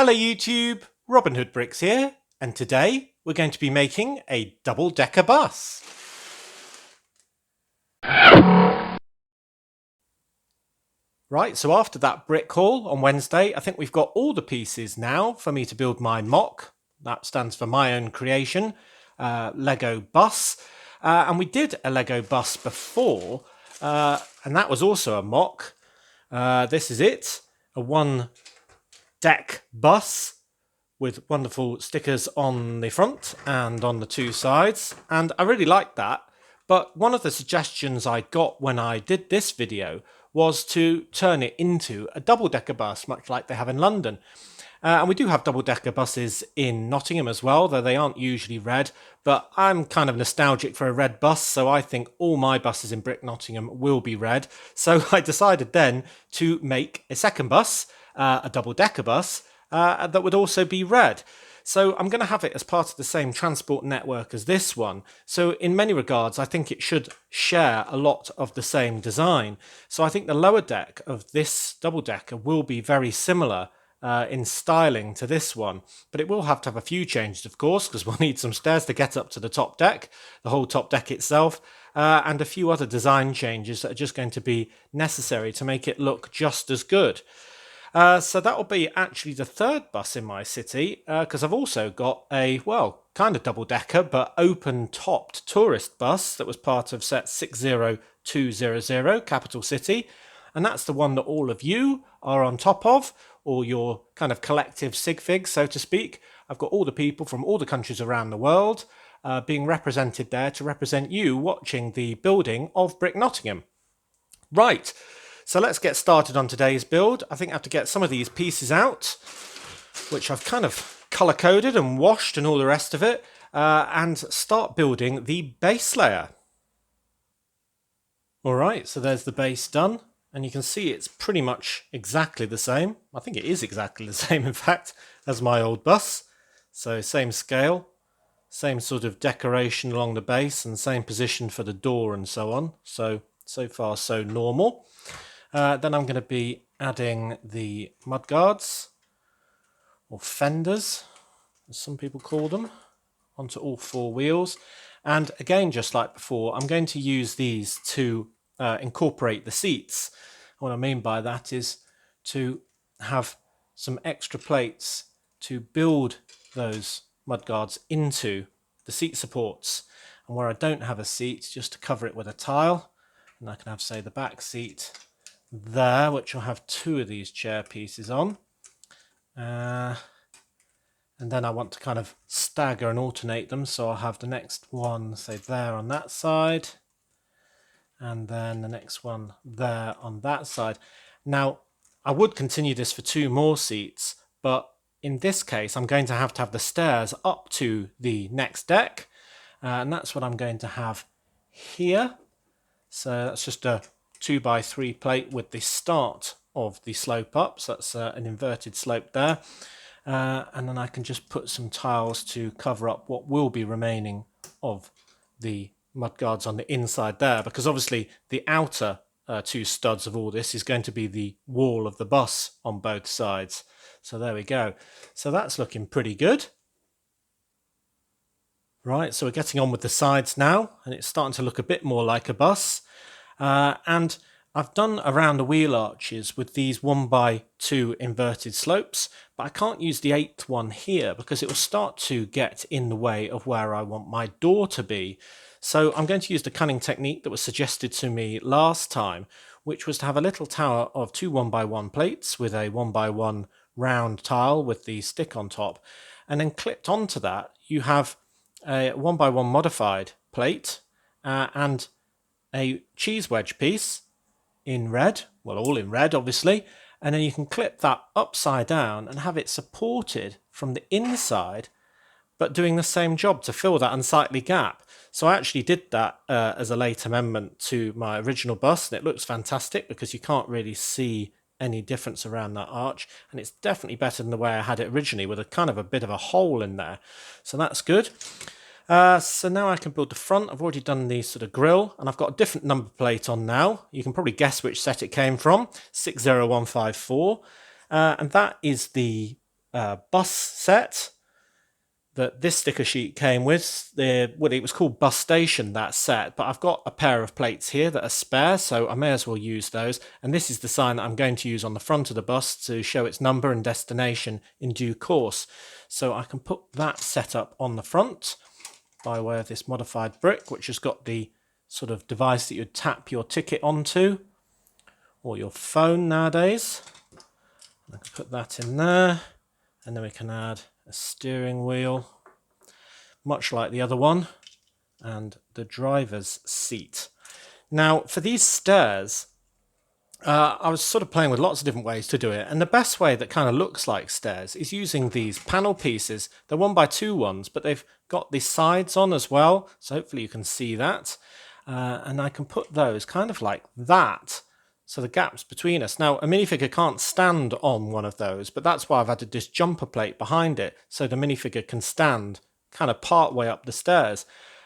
Hello YouTube, Robin Hood Bricks here, and today we're going to be making a double-decker bus. Right, so after that brick haul on Wednesday, I think we've got all the pieces now for me to build my MOC. That stands for my own creation, Lego bus. And we did a Lego bus before, and that was also a MOC. This is it, a one-deck bus with wonderful stickers on the front and on the two sides, and I really like that. But one of the suggestions I got when I did this video was to turn it into a double-decker bus, much like they have in London. And we do have double-decker buses in Nottingham as well, though they aren't usually red, but I'm kind of nostalgic for a red bus, so I think all my buses in Brick Nottingham will be red. So I decided then to make a second bus, a double-decker bus, that would also be red. So I'm going to have it as part of the same transport network as this one. So in many regards, I think it should share a lot of the same design. So I think the lower deck of this double-decker will be very similar in styling to this one, but it will have to have a few changes, of course, because we'll need some stairs to get up to the top deck, the whole top deck itself, and a few other design changes that are just going to be necessary to make it look just as good. So that will be actually the third bus in my city, because I've also got a, well, kind of double-decker, but open-topped tourist bus that was part of set 60200, Capital City, and that's the one that all of you are on top of, or your kind of collective sig fig, so to speak. I've got all the people from all the countries around the world being represented there to represent you watching the building of Brick Nottingham. Right. So let's get started on today's build. I think I have to get some of these pieces out, which I've kind of colour-coded and washed and all the rest of it, and start building the base layer. Alright, so there's the base done, and you can see it's pretty much exactly the same. I think it is exactly the same, in fact, as my old bus. So same scale, same sort of decoration along the base, and same position for the door and so on. So far so normal. Then I'm going to be adding the mudguards, or fenders, as some people call them, onto all four wheels. And again, just like before, I'm going to use these to incorporate the seats. What I mean by that is to have some extra plates to build those mudguards into the seat supports. And where I don't have a seat, just to cover it with a tile, and I can have, say, the back seat there, which will have two of these chair pieces on, and then I want to kind of stagger and alternate them, so I'll have the next one, say, there on that side, and then the next one there on that side. Now I would continue this for two more seats, but in this case I'm going to have the stairs up to the next deck, and that's what I'm going to have here. So that's just a 2x3 plate with the start of the slope up, so that's an inverted slope there, and then I can just put some tiles to cover up what will be remaining of the mudguards on the inside there, because obviously the outer two studs of all this is going to be the wall of the bus on both sides. So there we go. So that's looking pretty good. Right, so we're getting on with the sides now, and it's starting to look a bit more like a bus. And I've done around the wheel arches with these 1x2 inverted slopes, but I can't use the 8th one here because it will start to get in the way of where I want my door to be. So I'm going to use the cunning technique that was suggested to me last time, which was to have a little tower of two 1x1 plates with a 1x1 round tile with the stick on top, and then clipped onto that you have a 1x1 modified plate and a cheese wedge piece in red, well, all in red obviously, and then you can clip that upside down and have it supported from the inside, but doing the same job to fill that unsightly gap. So I actually did that as a late amendment to my original bus, and it looks fantastic because you can't really see any difference around that arch, and it's definitely better than the way I had it originally, with a kind of a bit of a hole in there. So that's good. So now I can build the front. I've already done the sort of grille, and I've got a different number plate on now. You can probably guess which set it came from, 60154. And that is the bus set that this sticker sheet came with. It was called Bus Station, that set, but I've got a pair of plates here that are spare, so I may as well use those. And this is the sign that I'm going to use on the front of the bus to show its number and destination in due course. So I can put that set up on the front by way of this modified brick, which has got the sort of device that you'd tap your ticket onto, or your phone nowadays. I can put that in there, and then we can add a steering wheel, much like the other one, and the driver's seat. Now, for these stairs, I was sort of playing with lots of different ways to do it, and the best way that kind of looks like stairs is using these panel pieces. They're 1x2 ones, but they've got the sides on as well, so hopefully you can see that. And I can put those kind of like that, so the gaps between us. Now, a minifigure can't stand on one of those, but that's why I've added this jumper plate behind it, so the minifigure can stand kind of part way up the stairs.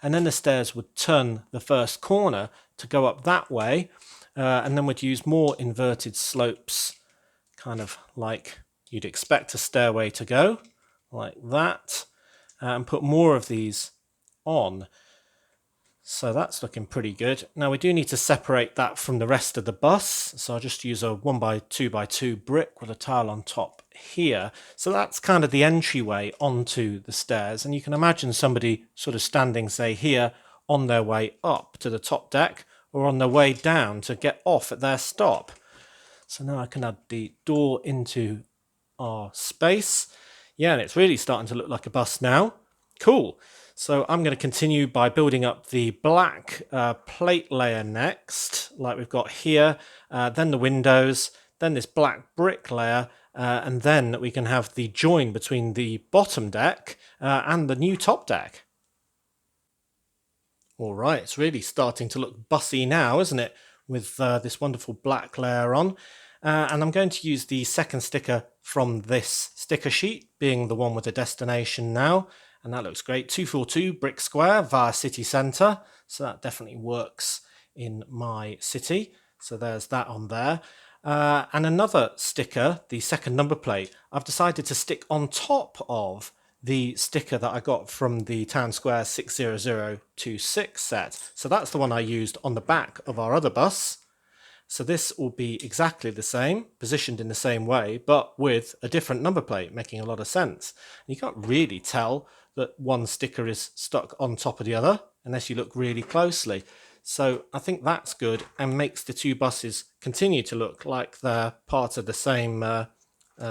And then the stairs would turn the first corner to go up that way, and then we'd use more inverted slopes, kind of like you'd expect a stairway to go, like that, and put more of these on. So that's looking pretty good. Now we do need to separate that from the rest of the bus. So I'll just use a 1x2x2 brick with a tile on top here. So that's kind of the entryway onto the stairs. And you can imagine somebody sort of standing, say, here on their way up to the top deck or on their way down to get off at their stop. So now I can add the door into our space. Yeah, and it's really starting to look like a bus now. Cool. So I'm going to continue by building up the black plate layer next, like we've got here, then the windows, then this black brick layer, and then we can have the join between the bottom deck and the new top deck. All right, it's really starting to look bussy now, isn't it, with this wonderful black layer on. And I'm going to use the second sticker from this sticker sheet, being the one with the destination now. And that looks great. 242 brick square via city centre. So that definitely works in my city. So there's that on there. And another sticker, the second number plate, I've decided to stick on top of the sticker that I got from the Town Square 60026 set. So that's the one I used on the back of our other bus. So this will be exactly the same, positioned in the same way, but with a different number plate, making a lot of sense. And you can't really tell that one sticker is stuck on top of the other unless you look really closely. So I think that's good and makes the two buses continue to look like they're part of the same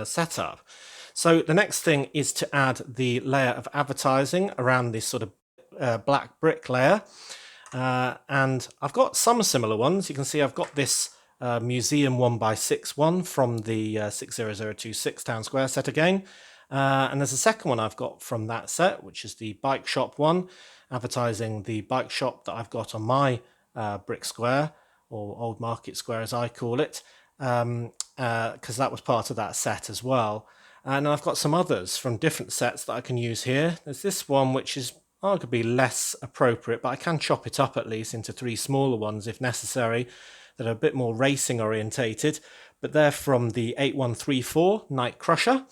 setup. So the next thing is to add the layer of advertising around this sort of black brick layer. And I've got some similar ones. You can see I've got this museum 1x6 one from the 60026 Town Square set again. And there's a second one I've got from that set, which is the bike shop one, advertising the bike shop that I've got on my brick square, or Old Market Square as I call it, because that was part of that set as well. And I've got some others from different sets that I can use here. There's this one which is arguably less appropriate, but I can chop it up at least into three smaller ones if necessary, that are a bit more racing orientated, but they're from the 8134 Night Crusher.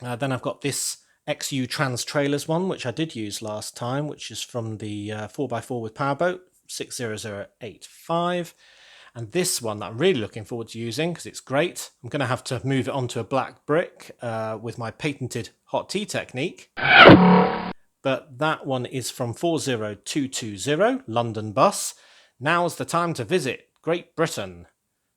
Then I've got this XU Trans Trailers one, which I did use last time, which is from the 4x4 with Powerboat 60085. And this one that I'm really looking forward to using because it's great. I'm going to have to move it onto a black brick with my patented hot tea technique. But that one is from 40220 London Bus. Now's the time to visit Great Britain.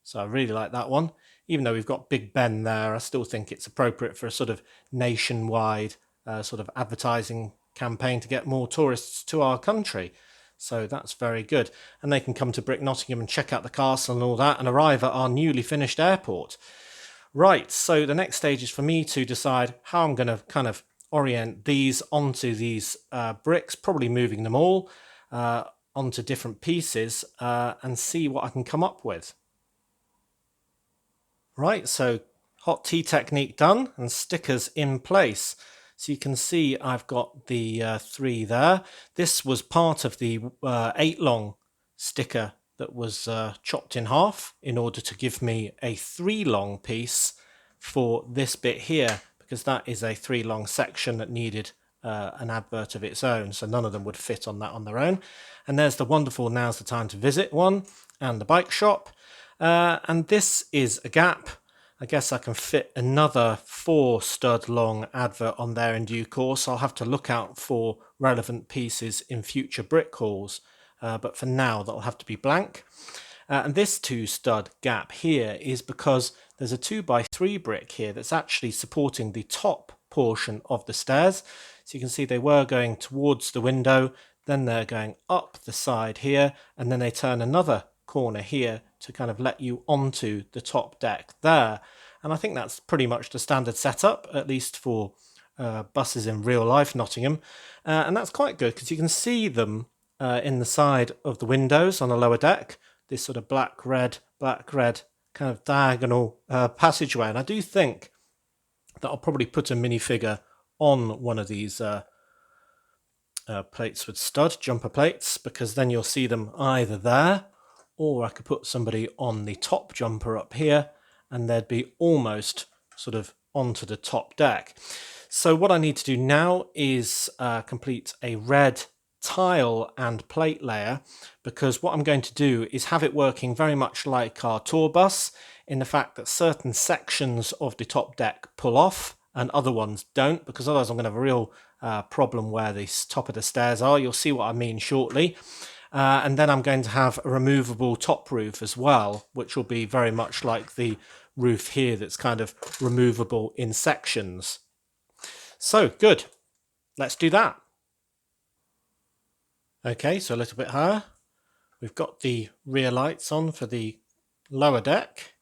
So I really like that one. Even though we've got Big Ben there, I still think it's appropriate for a sort of nationwide sort of advertising campaign to get more tourists to our country. So that's very good. And they can come to Brick Nottingham and check out the castle and all that and arrive at our newly finished airport. Right, so the next stage is for me to decide how I'm going to kind of orient these onto these bricks, probably moving them all onto different pieces and see what I can come up with. Right, so hot tea technique done and stickers in place. So you can see I've got the 3 there. This was part of the 8 long sticker that was chopped in half in order to give me a 3 long piece for this bit here, because that is a 3 long section that needed an advert of its own, so none of them would fit on that on their own. And there's the wonderful Now's the Time to Visit one, and the bike shop. And this is a gap. I guess I can fit another 4 stud long advert on there in due course. I'll have to look out for relevant pieces in future brick hauls, but for now that'll have to be blank. And this 2 stud gap here is because there's a 2x3 brick here that's actually supporting the top portion of the stairs. So you can see they were going towards the window, then they're going up the side here, and then they turn another corner here to kind of let you onto the top deck there. And I think that's pretty much the standard setup, at least for buses in real life Nottingham. And that's quite good because you can see them in the side of the windows on the lower deck, this sort of black red kind of diagonal passageway. And I do think that I'll probably put a minifigure on one of these plates with stud, jumper plates, because then you'll see them either there, or I could put somebody on the top jumper up here and they'd be almost sort of onto the top deck. So what I need to do now is complete a red tile and plate layer, because what I'm going to do is have it working very much like our tour bus, in the fact that certain sections of the top deck pull off and other ones don't, because otherwise I'm going to have a real problem where the top of the stairs are. You'll see what I mean shortly. And then I'm going to have a removable top roof as well, which will be very much like the roof here that's kind of removable in sections. So good, let's do that. Okay, so a little bit higher. We've got the rear lights on for the lower deck,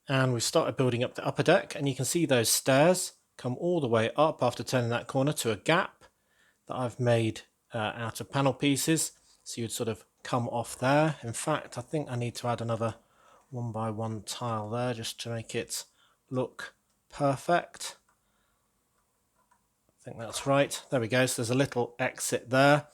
and we've started building up the upper deck, and you can see those stairs come all the way up after turning that corner to a gap that I've made out of panel pieces. So you'd sort of come off there. In fact, I think I need to add another 1x1 tile there just to make it look perfect. I think that's right. There we go. So there's a little exit there.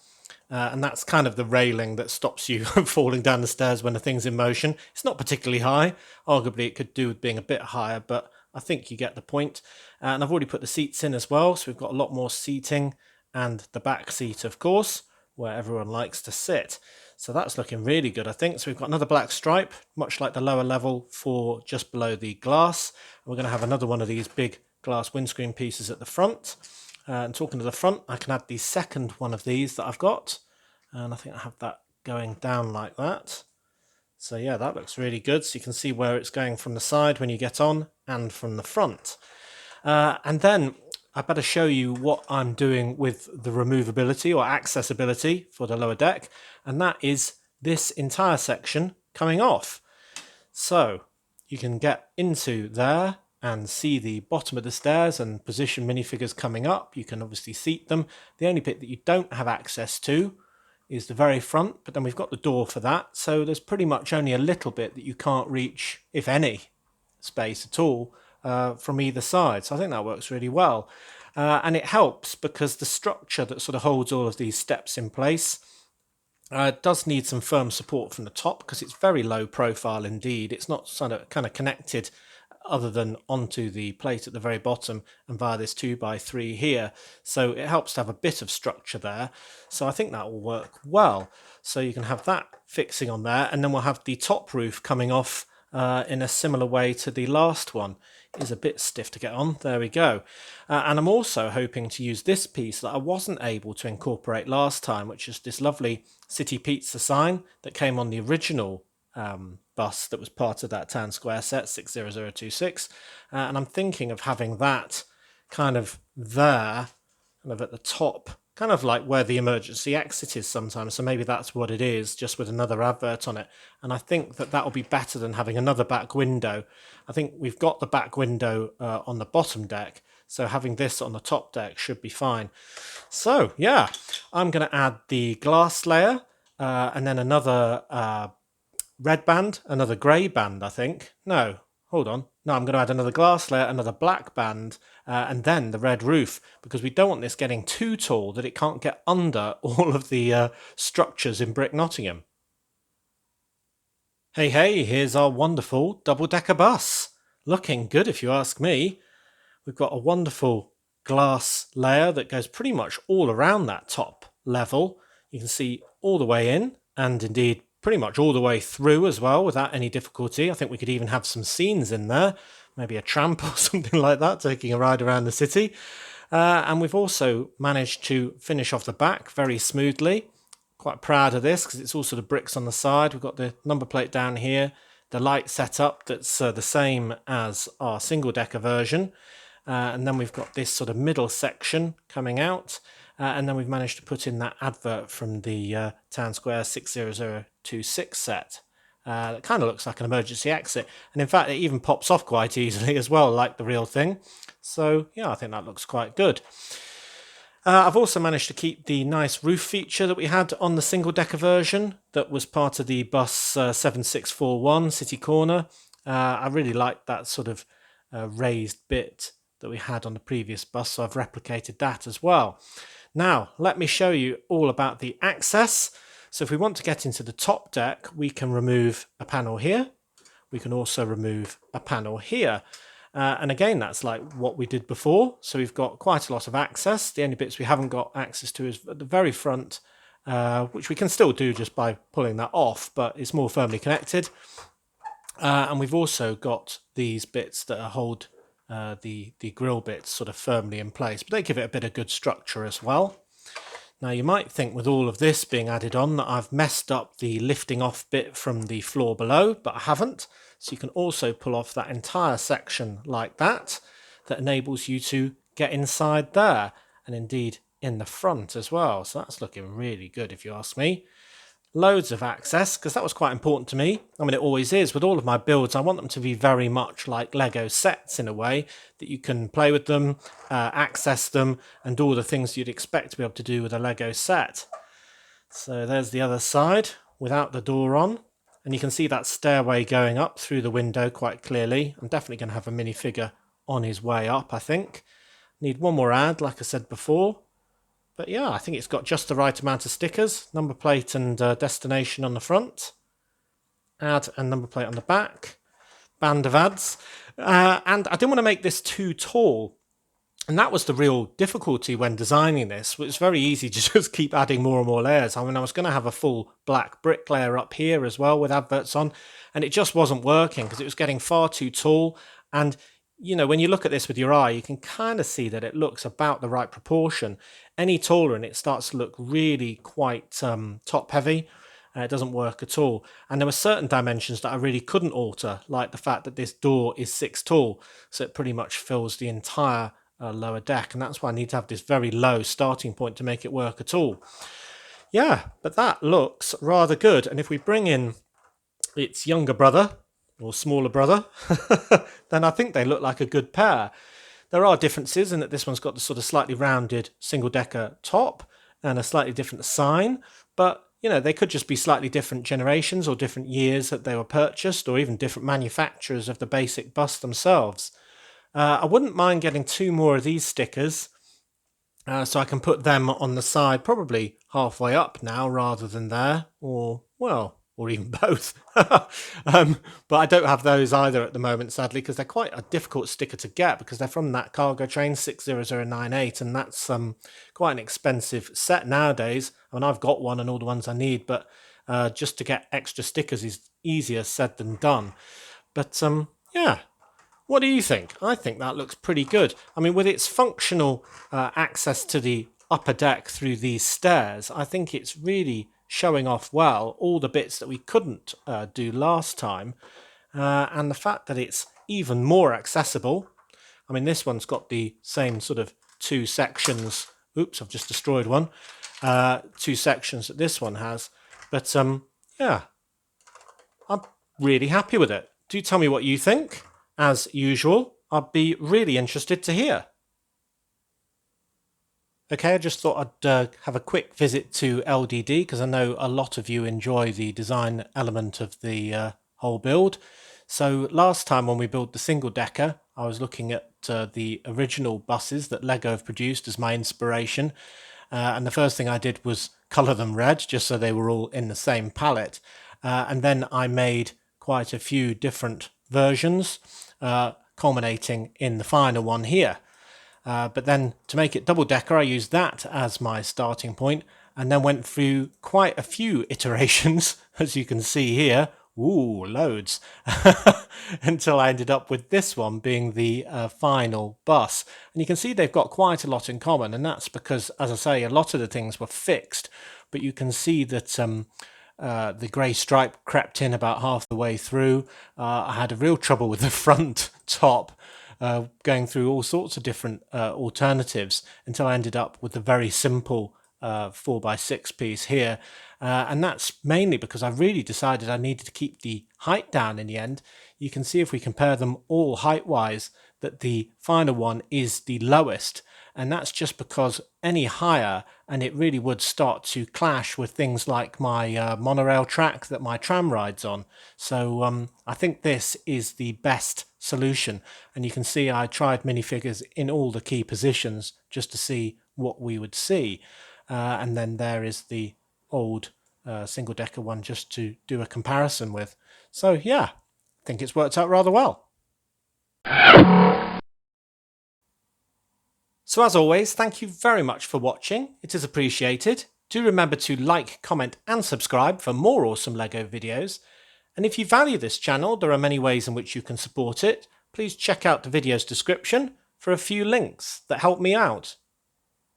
And that's kind of the railing that stops you falling down the stairs when the thing's in motion. It's not particularly high. Arguably, it could do with being a bit higher, but I think you get the point. And I've already put the seats in as well, so we've got a lot more seating, and the back seat, of course, where everyone likes to sit. So that's looking really good, I think. So we've got another black stripe, much like the lower level, for just below the glass. We're going to have another one of these big glass windscreen pieces at the front. And talking to the front, I can add the second one of these that I've got, and I think I have that going down like that. So yeah, that looks really good. So you can see where it's going from the side when you get on, and from the front. And then I better show you what I'm doing with the removability or accessibility for the lower deck, and that is this entire section coming off. So you can get into there and see the bottom of the stairs and position minifigures coming up. You can obviously seat them. The only bit that you don't have access to is the very front, but then we've got the door for that. So there's pretty much only a little bit that you can't reach, if any space at all, from either side. So I think that works really well. And it helps because the structure that sort of holds all of these steps in place does need some firm support from the top, because it's very low profile indeed. It's not sort of kind of connected other than onto the plate at the very bottom and via this 2x3 here. So it helps to have a bit of structure there. So I think that will work well. So you can have that fixing on there, and then we'll have the top roof coming off in a similar way to the last one. It is a bit stiff to get on. There we go. And I'm also hoping to use this piece that I wasn't able to incorporate last time, which is this lovely City Pizza sign that came on the original bus that was part of that Town Square set, 60026. And I'm thinking of having that kind of there, kind of at the top, kind of like where the emergency exit is sometimes. So maybe that's what it is, just with another advert on it. And I think that that will be better than having another back window. I think we've got the back window on the bottom deck, so having this on the top deck should be fine. So yeah, I'm going to add the glass layer and then another red band, another grey band, I think. No, hold on. No, I'm going to add another glass layer, another black band, and then the red roof, because we don't want this getting too tall that it can't get under all of the structures in Brick Nottingham. Hey, here's our wonderful double-decker bus. Looking good if you ask me. we've got a wonderful glass layer that goes pretty much all around that top level. You can see all the way in, and indeed pretty much all the way through as well without any difficulty. I think we could even have some scenes in there, maybe a tramp or something like that, taking a ride around the city. And we've also managed to finish off the back very smoothly. Quite proud of this because it's all sort of bricks on the side. We've got the number plate down here, the light setup that's the same as our single decker version. And then we've got this sort of middle section coming out. And then we've managed to put in that advert from the Town Square 60026 set. That kind of looks like an emergency exit. And in fact, it even pops off quite easily as well, like the real thing. So yeah, I think that looks quite good. I've also managed to keep the nice roof feature that we had on the single decker version that was part of the bus 7641 City Corner. I really liked that sort of raised bit that we had on the previous bus, so I've replicated that as well. Now, let me show you all about the access. So if we want to get into the top deck, we can remove a panel here. We can also remove a panel here. And again, that's like what we did before. So we've got quite a lot of access. The only bits we haven't got access to is at the very front, which we can still do just by pulling that off, but it's more firmly connected. And we've also got these bits that hold the grill bits sort of firmly in place, but they give it a bit of good structure as well. Now you might think with all of this being added on that I've messed up the lifting off bit from the floor below, but I haven't. So you can also pull off that entire section like that. That enables you to get inside there, and indeed in the front as well. So that's looking really good if you ask me. Loads of access, because that was quite important to me. I mean, it always is. With all of my builds, I want them to be very much like Lego sets in a way that you can play with them, access them, and all the things you'd expect to be able to do with a Lego set. So there's the other side without the door on. And you can see that stairway going up through the window quite clearly. I'm definitely going to have a minifigure on his way up, I think. Need one more ad, like I said before. But yeah, I think it's got just the right amount of stickers. Number plate and destination on the front. Ad and number plate on the back. Band of ads. And I didn't want to make this too tall. And that was the real difficulty when designing this. It's very easy to just keep adding more and more layers. I mean, I was going to have a full black brick layer up here as well with adverts on. And it just wasn't working because it was getting far too tall. And you know, when you look at this with your eye, you can kind of see that it looks about the right proportion. Any taller and it starts to look really quite top heavy. It doesn't work at all. And there were certain dimensions that I really couldn't alter, like the fact that this door is 6 tall. So it pretty much fills the entire lower deck. And that's why I need to have this very low starting point to make it work at all. Yeah, but that looks rather good. And if we bring in its younger brother, or smaller brother, then I think they look like a good pair. There are differences in that this one's got the sort of slightly rounded single-decker top and a slightly different sign, but you know, they could just be slightly different generations or different years that they were purchased, or even different manufacturers of the basic bus themselves. I wouldn't mind getting 2 more of these stickers, so I can put them on the side, probably halfway up now rather than there, or even both. But I don't have those either at the moment, sadly, because they're quite a difficult sticker to get because they're from that cargo train 60098, and that's quite an expensive set nowadays. I mean, I've got one and all the ones I need, but just to get extra stickers is easier said than done. But yeah, what do you think? I think that looks pretty good. I mean, with its functional access to the upper deck through these stairs, I think it's really showing off well all the bits that we couldn't do last time, and the fact that it's even more accessible. I mean, this one's got the same sort of 2 sections. Oops, I've just destroyed one. 2 sections that this one has, but yeah, I'm really happy with it. Do tell me what you think. As usual, I'd be really interested to hear. Okay, I just thought I'd have a quick visit to LDD because I know a lot of you enjoy the design element of the whole build. So last time when we built the single decker, I was looking at the original buses that Lego have produced as my inspiration. And the first thing I did was colour them red just so they were all in the same palette. And then I made quite a few different versions. culminating in the final one here. But then to make it double-decker, I used that as my starting point and then went through quite a few iterations, as you can see here. Ooh, loads. Until I ended up with this one being the final bus. And you can see they've got quite a lot in common, and that's because, as I say, a lot of the things were fixed, but you can see that the grey stripe crept in about half the way through. I had a real trouble with the front top, going through all sorts of different alternatives until I ended up with the very simple 4x6 piece here. And that's mainly because I really decided I needed to keep the height down in the end. You can see if we compare them all height-wise that the final one is the lowest. And that's just because any higher and it really would start to clash with things like my monorail track that my tram rides on. So I think this is the best solution. And you can see I tried minifigures in all the key positions just to see what we would see. And then there is the old single-decker one just to do a comparison with. So yeah, I think it's worked out rather well. So as always, thank you very much for watching. It is appreciated. Do remember to like, comment and subscribe for more awesome LEGO videos. And if you value this channel, there are many ways in which you can support it. Please check out the video's description for a few links that help me out.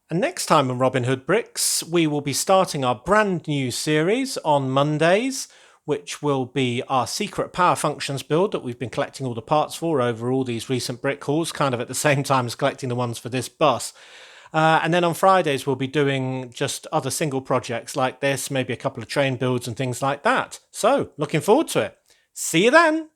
And next time on Robin Hood Bricks, we will be starting our brand new series on Mondays, which will be our secret power functions build that we've been collecting all the parts for over all these recent brick hauls, kind of at the same time as collecting the ones for this bus. And then on Fridays, we'll be doing just other single projects like this, maybe a couple of train builds and things like that. So, looking forward to it. See you then!